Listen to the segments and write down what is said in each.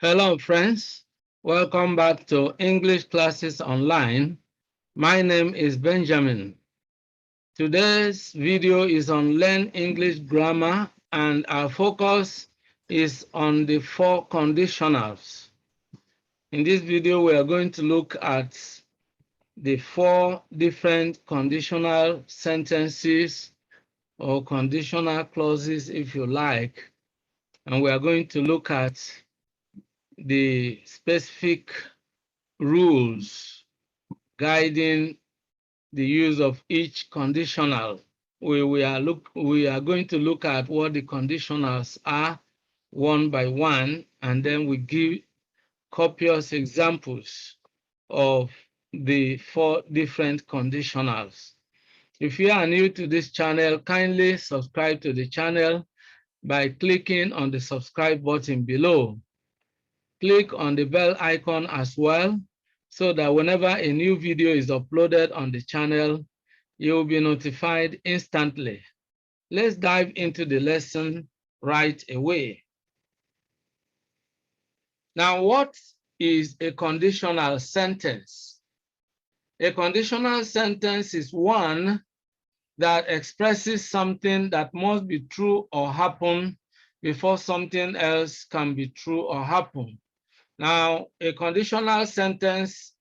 Hello, friends. Welcome back to English Classes Online. My name is Benjamin. Today's video is on Learn English Grammar, and our focus is on the four conditionals. In this video, we are going to look at the four different conditional sentences or conditional clauses, if you like, and we are going to look at the specific rules guiding the use of each conditional. We are going to look at what the conditionals are one by one, and then we give copious examples of the four different conditionals. If you are new to this channel, kindly subscribe to the channel by clicking on the subscribe button below. Click on the bell icon as well, so that whenever a new video is uploaded on the channel, you will be notified instantly. Let's dive into the lesson right away. Now, what is a conditional sentence? A conditional sentence is one that expresses something that must be true or happen before something else can be true or happen. Now, a conditional sentence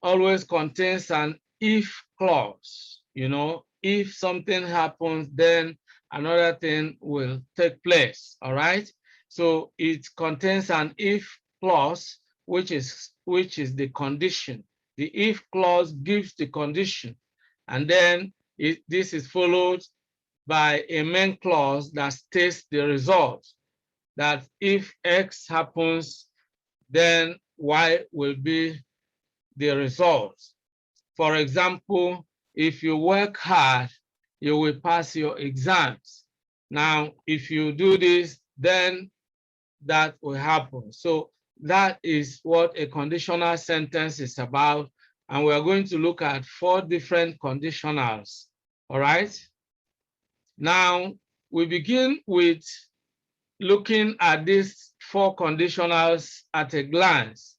always contains an if clause. If something happens, then another thing will take place, all right? So it contains an if clause, which is the condition. The if clause gives the condition, and then this is followed by a main clause that states the result, that if X happens, then Y will be the results. For example, if you work hard, you will pass your exams. Now, if you do this, then that will happen. So that is what a conditional sentence is about. And we're going to look at four different conditionals. All right. Now, we begin with looking at these four conditionals at a glance.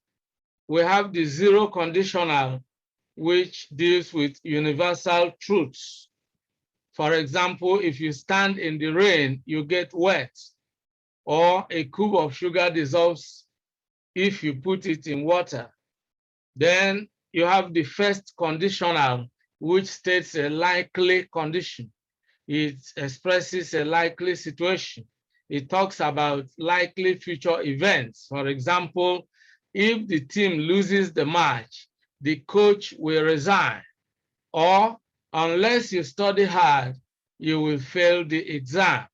We have the zero conditional, which deals with universal truths. For example, if you stand in the rain, you get wet, or a cube of sugar dissolves if you put it in water. Then you have the first conditional, which states a likely condition. It expresses a likely situation. It talks about likely future events. For example, if the team loses the match, the coach will resign, or unless you study hard, you will fail the exam.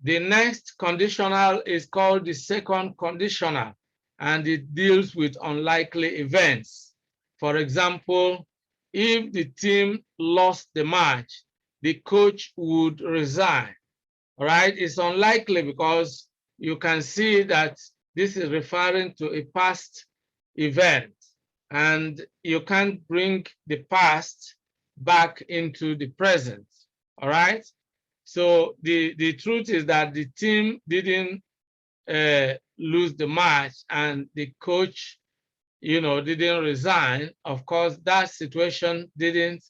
The next conditional is called the second conditional, and it deals with unlikely events. For example, if the team lost the match, the coach would resign. All right, it's unlikely because you can see that this is referring to a past event, and you can't bring the past back into the present. All right, so the truth is that the team didn't lose the match, and the coach didn't resign. Of course, that situation didn't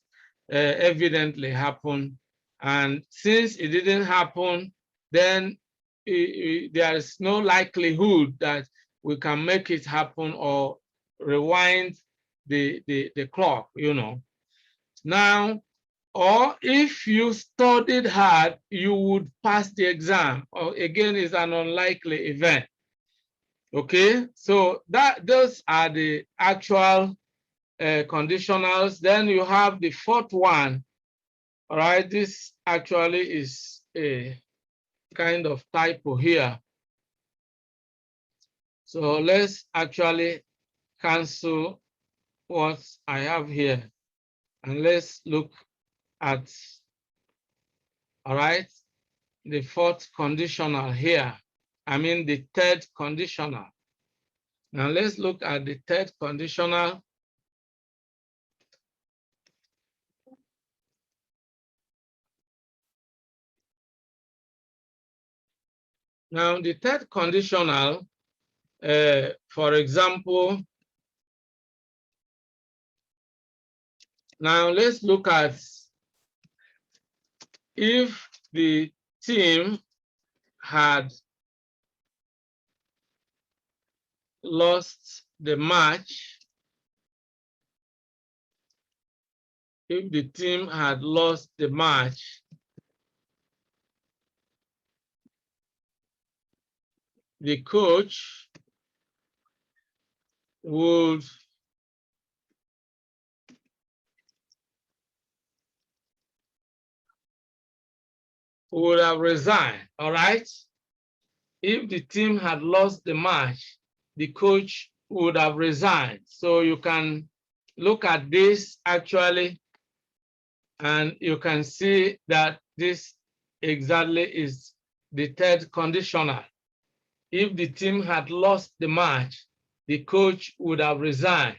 evidently happen, and since it didn't happen, then there is no likelihood that we can make it happen or rewind the clock. Now, or if you studied hard, you would pass the exam, or again is an unlikely event. Okay, so those are the actual conditionals. Then you have the fourth one. All right, this actually is a kind of typo here. So let's actually cancel what I have here, and let's look at, all right, the fourth conditional here. I mean the third conditional. Now let's look at the third conditional. Now the third conditional For example, now let's look at if the team had lost the match, if the team had lost the match, the coach would have resigned, all right? If the team had lost the match, the coach would have resigned. So you can look at this actually, and you can see that this exactly is the third conditional. If the team had lost the match, the coach would have resigned.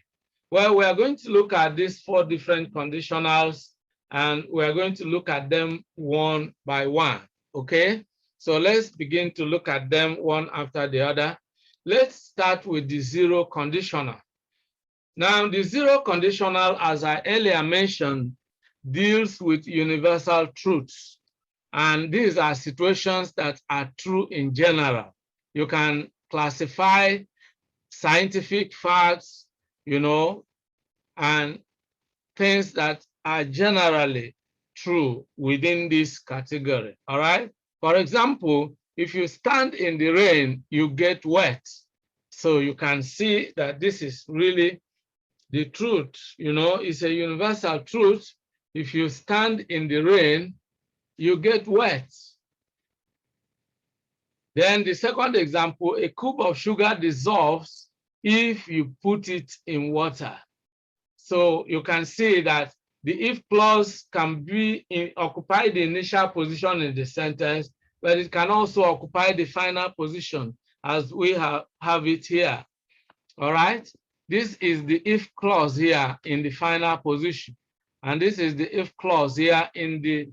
Well, we are going to look at these 4 different conditionals, and we are going to look at them one by one, okay? So let's begin to look at them one after the other. Let's start with the 0 conditional. Now, the 0 conditional, as I earlier mentioned, deals with universal truths. And these are situations that are true in general. You can classify scientific facts, you know, and things that are generally true within this category, all right? For example, if you stand in the rain, you get wet. So you can see that this is really the truth, you know, it's a universal truth. If you stand in the rain, you get wet. Then the second example, a cube of sugar dissolves if you put it in water. So you can see that the if clause can be occupy the initial position in the sentence, but it can also occupy the final position as we have it here. All right. This is the if clause here in the final position. And this is the if clause here in the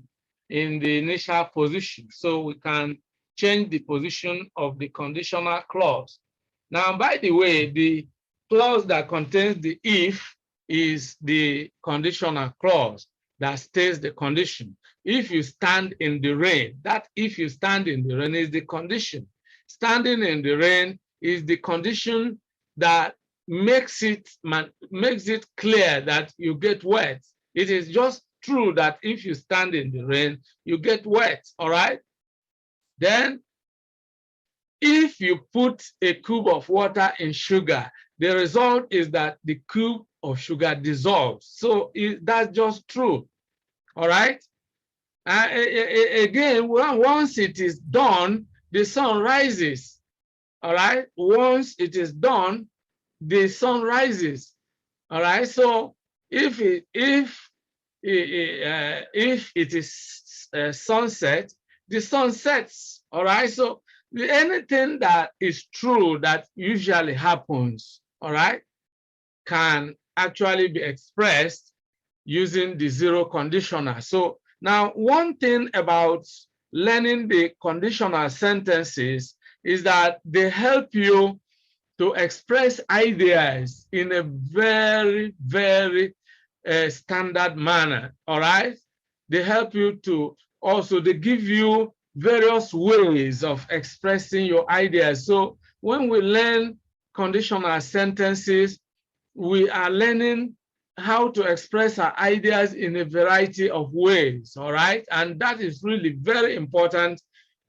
initial position. So we can change the position of the conditional clause. Now, by the way, the clause that contains the if is the conditional clause that states the condition. If you stand in the rain, that if you stand in the rain is the condition. Standing in the rain is the condition that makes it clear that you get wet. It is just true that if you stand in the rain, you get wet, all right? Then, if you put a cube of water in sugar, the result is that the cube of sugar dissolves. So that's just true, all right? Again, once it is done, the sun rises, all right? Once it is done, the sun rises, all right? So if it is sunset, the sun sets, all right? So anything that is true that usually happens, all right, can actually be expressed using the 0 conditional. So now one thing about learning the conditional sentences is that they help you to express ideas in a very, very standard manner, all right? They help you to also, they give you various ways of expressing your ideas. So when we learn conditional sentences, we are learning how to express our ideas in a variety of ways, all right? And that is really very important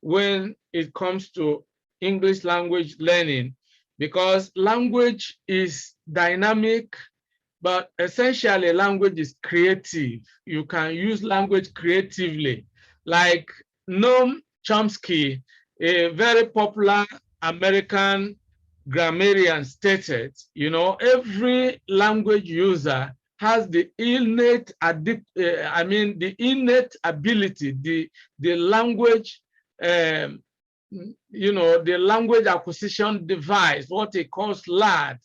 when it comes to English language learning, because language is dynamic, but essentially language is creative. You can use language creatively. Like Noam Chomsky, a very popular American grammarian, stated, you know, every language user has the innate, the innate ability, the language, you know, the language acquisition device, what he calls LAD,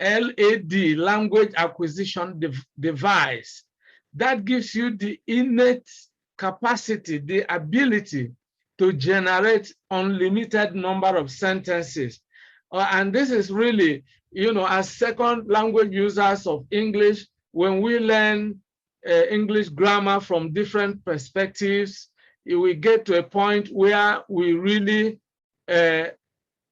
LAD, language acquisition device, that gives you the innate capacity, the ability to generate unlimited number of sentences And this is really, as second language users of English, when we learn English grammar from different perspectives, we get to a point where we really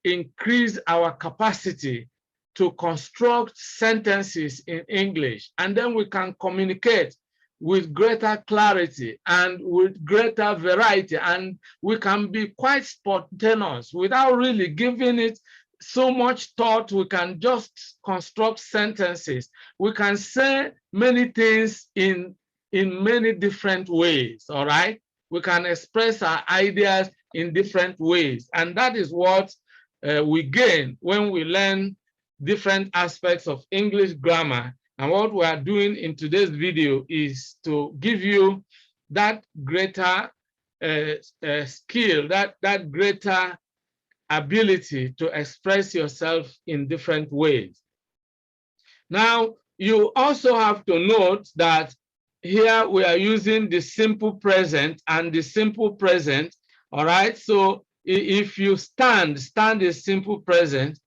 increase our capacity to construct sentences in English, and then we can communicate with greater clarity and with greater variety, and we can be quite spontaneous without really giving it so much thought. We can just construct sentences. We can say many things in many different ways, all right? We can express our ideas in different ways, and that is what we gain when we learn different aspects of English grammar. And what we are doing in today's video is to give you that greater skill, that greater ability to express yourself in different ways. Now, you also have to note that here we are using the simple present and the simple present, all right? So if you stand is simple present,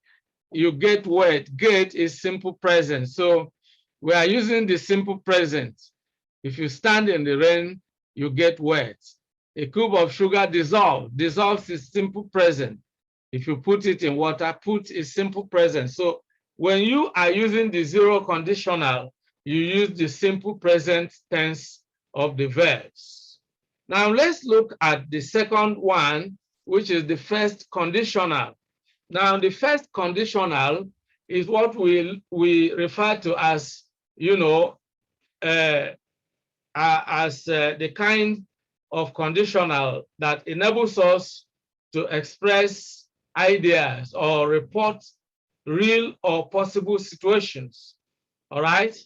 you get wet, get is simple present. So we are using the simple present. If you stand in the rain, you get wet. A cube of sugar dissolves is simple present. If you put it in water, put is simple present. So when you are using the zero conditional, you use the simple present tense of the verbs. Now let's look at the second one, which is the first conditional. Now, the first conditional is what we refer to as, the kind of conditional that enables us to express ideas or report real or possible situations. All right?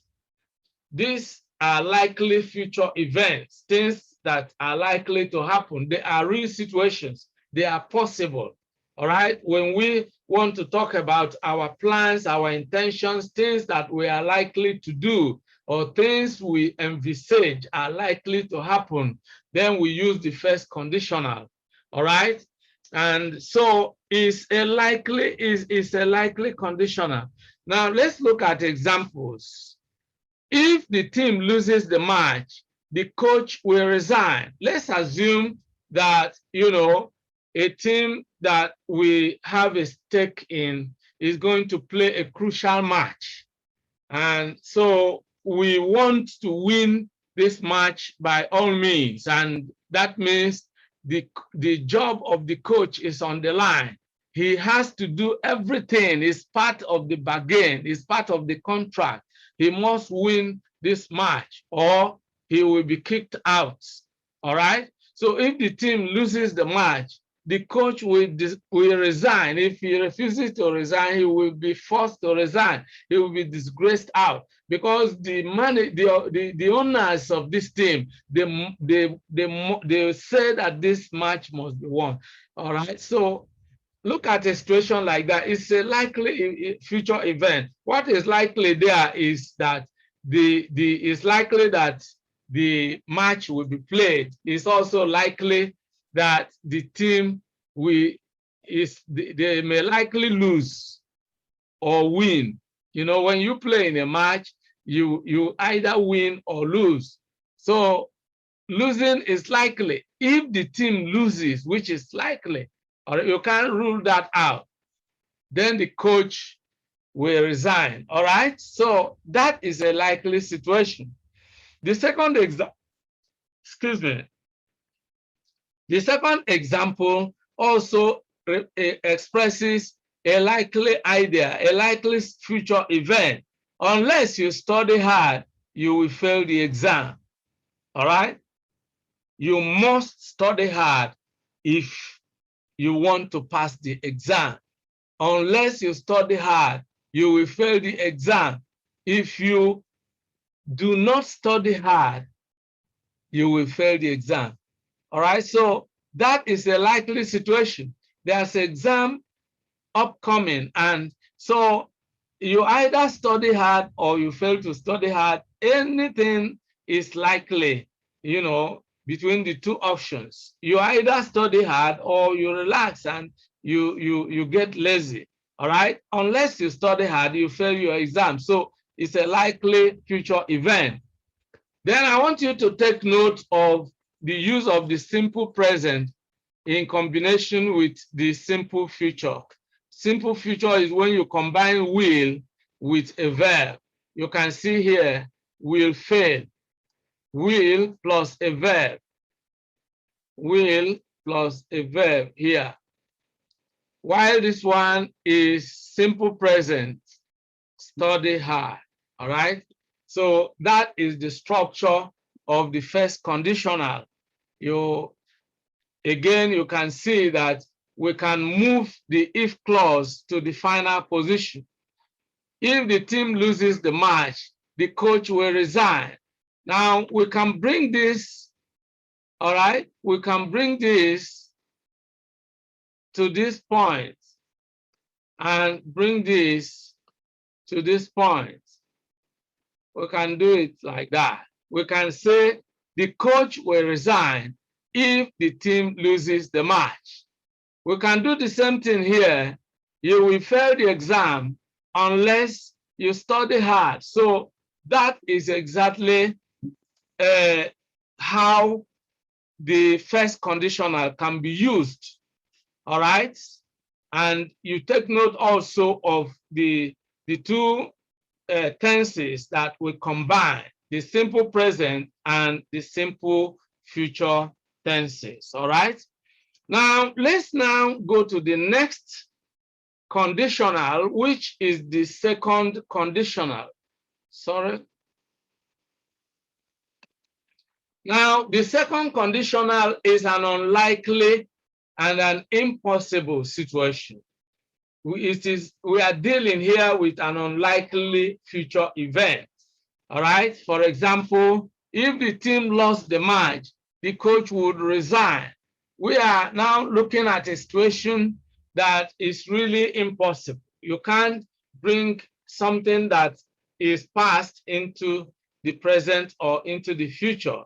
These are likely future events, things that are likely to happen. They are real situations. They are possible. All right, when we want to talk about our plans, our intentions, things that we are likely to do, or things we envisage are likely to happen, then we use the first conditional. All right, and so it's a likely conditional. Now let's look at examples. If the team loses the match, the coach will resign. Let's assume that a team that we have a stake in is going to play a crucial match. And so we want to win this match by all means. And that means the job of the coach is on the line. He has to do everything. It's part of the bargain. It's part of the contract. He must win this match or he will be kicked out. All right? So if the team loses the match, the coach will resign. If he refuses to resign, he will be forced to resign. He will be disgraced out because the owners of this team, they say that this match must be won. All right. So look at a situation like that. It's a likely future event. What is likely there is that it's likely that the match will be played. It's also likely that the team they may likely lose or win. When you play in a match, you either win or lose. So losing is likely. If the team loses, which is likely, or you can't rule that out, then the coach will resign. All right. So that is a likely situation. The second example, the second example also expresses a likely idea, a likely future event. Unless you study hard, you will fail the exam. All right? You must study hard if you want to pass the exam. Unless you study hard, you will fail the exam. If you do not study hard, you will fail the exam. All right, so that is a likely situation. There's an exam upcoming, and so you either study hard or you fail to study hard. Anything is likely, between the two options. You either study hard or you relax and you get lazy. All right, unless you study hard, you fail your exam. So it's a likely future event. Then I want you to take note of the use of the simple present in combination with the simple future. Simple future is when you combine will with a verb. You can see here, will fail. Will plus a verb. Will plus a verb here. While this one is simple present, study hard. All right. So that is the structure of the first conditional. Again, you can see that we can move the if clause to the final position. If the team loses the match, the coach will resign. Now we can bring this, all right, we can bring this to this point and bring this to this point. We can do it like that. We can say the coach will resign if the team loses the match. We can do the same thing here. You will fail the exam unless you study hard. So that is exactly how the first conditional can be used. All right. And you take note also of the two tenses that we combine, the simple present and the simple future tenses. All right. Now, let's now go to the next conditional, which is the second conditional. Sorry. Now, the second conditional is an unlikely and an impossible situation. We are dealing here with an unlikely future event. All right. For example, if the team lost the match, the coach would resign. We are now looking at a situation that is really impossible. You can't bring something that is past into the present or into the future.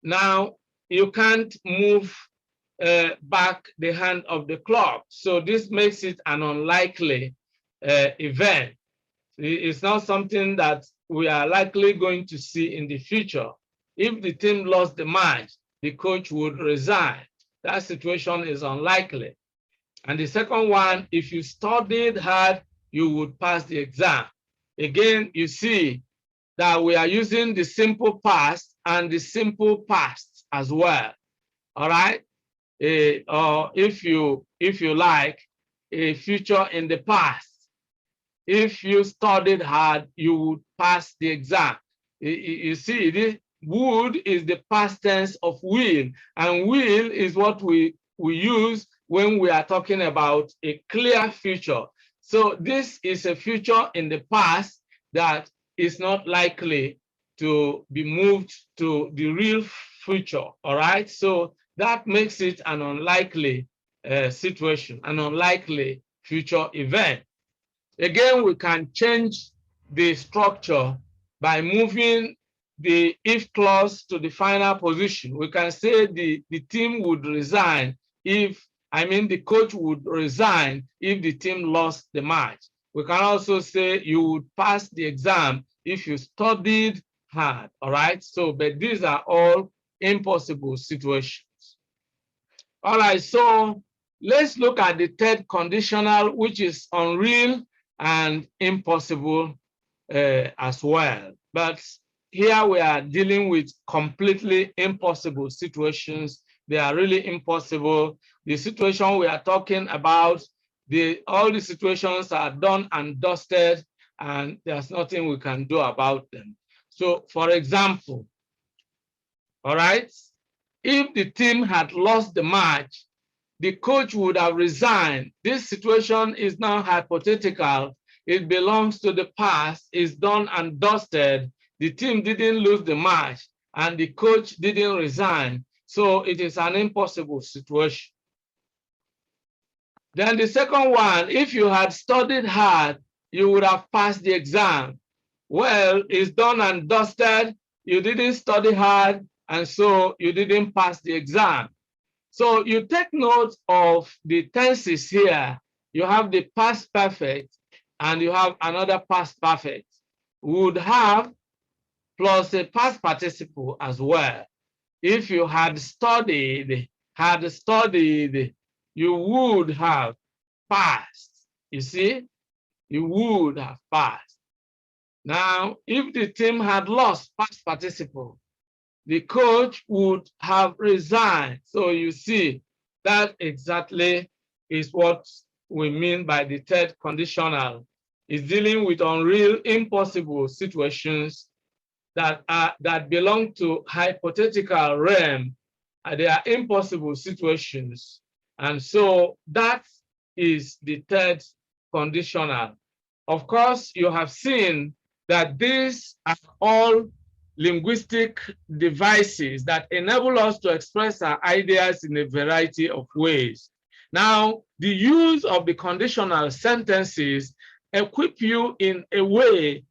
Now, you can't move back the hand of the clock. So this makes it an unlikely event. It's not something that we are likely going to see in the future. If the team lost the match, the coach would resign. That situation is unlikely. And the second one, if you studied hard, you would pass the exam. Again, you see that we are using the simple past and the simple past as well. All right. Or if you like, a future in the past. If you studied hard, you would pass the exam. You see, this would is the past tense of will, and will is what we use when we are talking about a clear future. So this is a future in the past that is not likely to be moved to the real future. All right. So that makes it an unlikely situation, an unlikely future event. Again, we can change the structure by moving the if clause to the final position. We can say the team would resign if, the coach would resign if the team lost the match. We can also say you would pass the exam if you studied hard, all right? So, but these are all impossible situations. All right, so let's look at the third conditional, which is unreal and impossible as well. But here we are dealing with completely impossible situations. They are really impossible. The situation we are talking about, all the situations are done and dusted, and there's nothing we can do about them. So, for example, all right, if the team had lost the match, the coach would have resigned. This situation is now hypothetical. It belongs to the past. It's done and dusted. The team didn't lose the match, and the coach didn't resign. So it is an impossible situation. Then the second one, if you had studied hard, you would have passed the exam. Well, it's done and dusted. You didn't study hard, and so you didn't pass the exam. So you take note of the tenses here. you have the past perfect, and you have another past perfect. Would have plus a past participle as well. If you had studied, you would have passed. You see, you would have passed. Now, if the team had lost past participle, the coach would have resigned. So you see, that exactly is what we mean by the third conditional. It's dealing with unreal, impossible situations that belong to hypothetical realm. They are impossible situations. And so that is the third conditional. Of course, you have seen that these are all linguistic devices that enable us to express our ideas in a variety of ways. Now, the use of the conditional sentences equip you in a way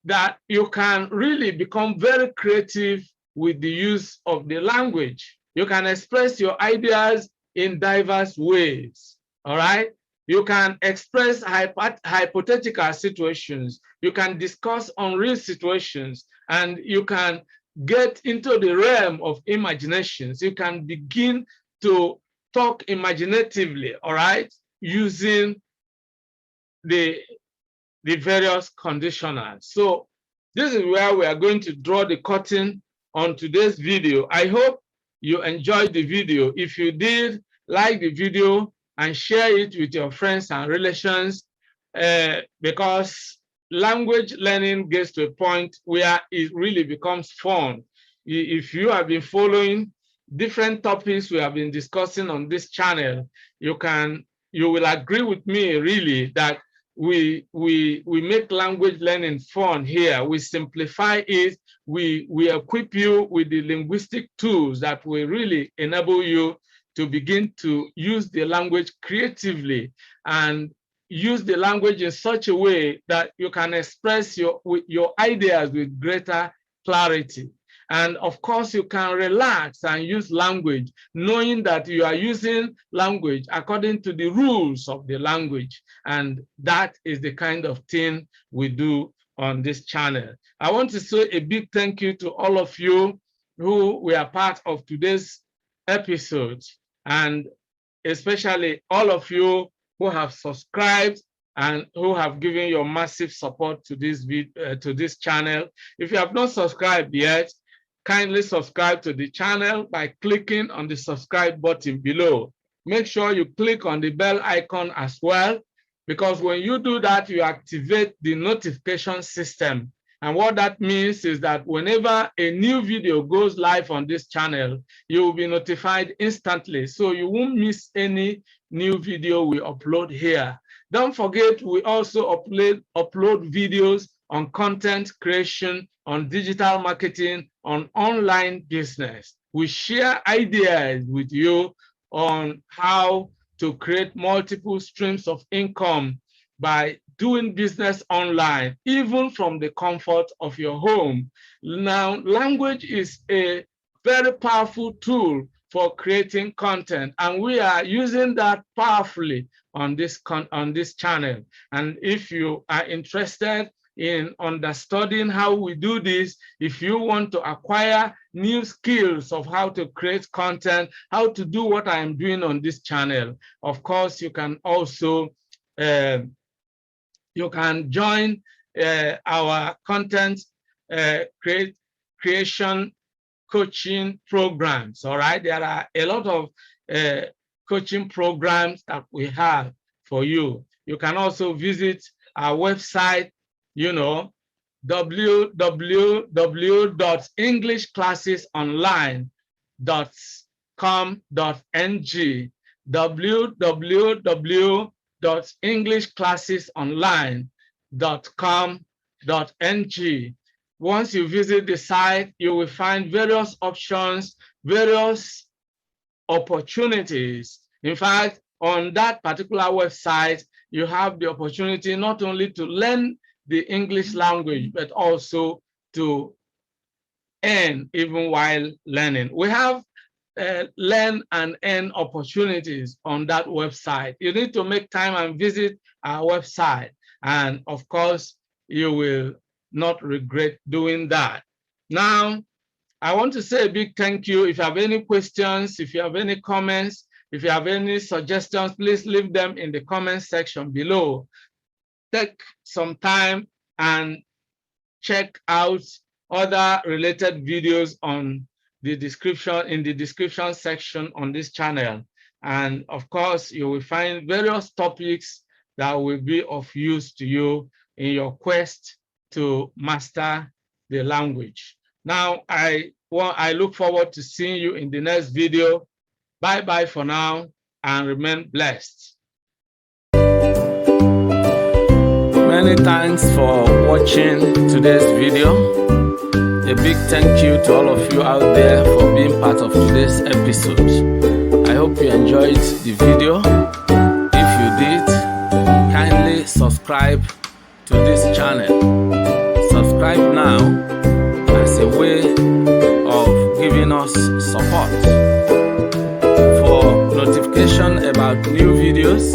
that you can really become very creative with the use of the language. You can express your ideas in diverse ways, all right? You can express hypothetical situations. You can discuss unreal situations, and you can get into the realm of imaginations. You can begin to talk imaginatively, all right, using the various conditionals. So this is where we are going to draw the curtain on today's video. I hope you enjoyed the video. If you did, like the video and share it with your friends and relations, because language learning gets to a point where it really becomes fun. If you have been following different topics we have been discussing on this channel, you will agree with me really that we make language learning fun here. We simplify it. We equip you with the linguistic tools that will really enable you to begin to use the language creatively and use the language in such a way that you can express your ideas with greater clarity. And of course, you can relax and use language, knowing that you are using language according to the rules of the language. And that is the kind of thing we do on this channel. I want to say a big thank you to all of you who were part of today's episode, and especially all of you who have subscribed and who have given your massive support to this channel. If you have not subscribed yet, kindly subscribe to the channel by clicking on the subscribe button below. Make sure you click on the bell icon as well, because when you do that, you activate the notification system. And what that means is that whenever a new video goes live on this channel, you will be notified instantly. So you won't miss any new video we upload here. Don't forget, we also upload videos on content creation, on digital marketing, on online business. We share ideas with you on how to create multiple streams of income by doing business online, even from the comfort of your home. Now, language is a very powerful tool for creating content, and we are using that powerfully on this channel. And if you are interested in understanding how we do this, if you want to acquire new skills of how to create content, how to do what I am doing on this channel, of course, you can also you can join our content creation coaching programs. All right, there are a lot of coaching programs that we have for you. You can also visit our website, www.englishclassesonline.com.ng, www.englishclassesonline.com.ng. Once you visit the site, you will find various options, various opportunities. In fact, on that particular website, you have the opportunity not only to learn the English language, but also to earn even while learning. We have learn and earn opportunities on that website. You need to make time and visit our website. And of course, you will not regret doing that. Now, I want to say a big thank you. If you have any questions, if you have any comments, if you have any suggestions, please leave them in the comment section below. Take some time and check out other related videos on the description, in the description section on this channel. And of course, you will find various topics that will be of use to you in your quest to master the language. Now, I look forward to seeing you in the next video. Bye-bye for now, and remain blessed. Many thanks for watching today's video. A big thank you to all of you out there for being part of today's episode. I hope you enjoyed the video. If you did, kindly subscribe to this channel. Subscribe now as a way of giving us support. For notification about new videos,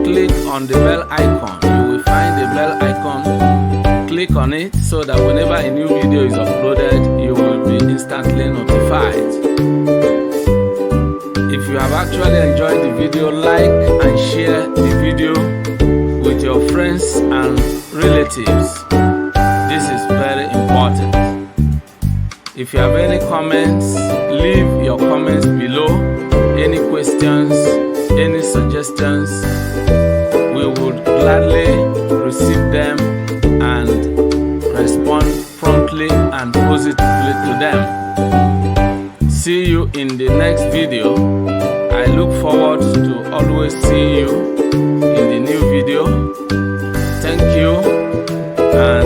click on the bell icon. You will find the bell icon. Click on it so that whenever a new video is uploaded, you will be instantly notified. If you have actually enjoyed the video, like and share the video with your friends and relatives. This is very important. If you have any comments, leave your comments below. Any questions, any suggestions, we would gladly receive them and respond promptly and positively to them. See you in the next video. I look forward to always seeing you in the new video. Thank you and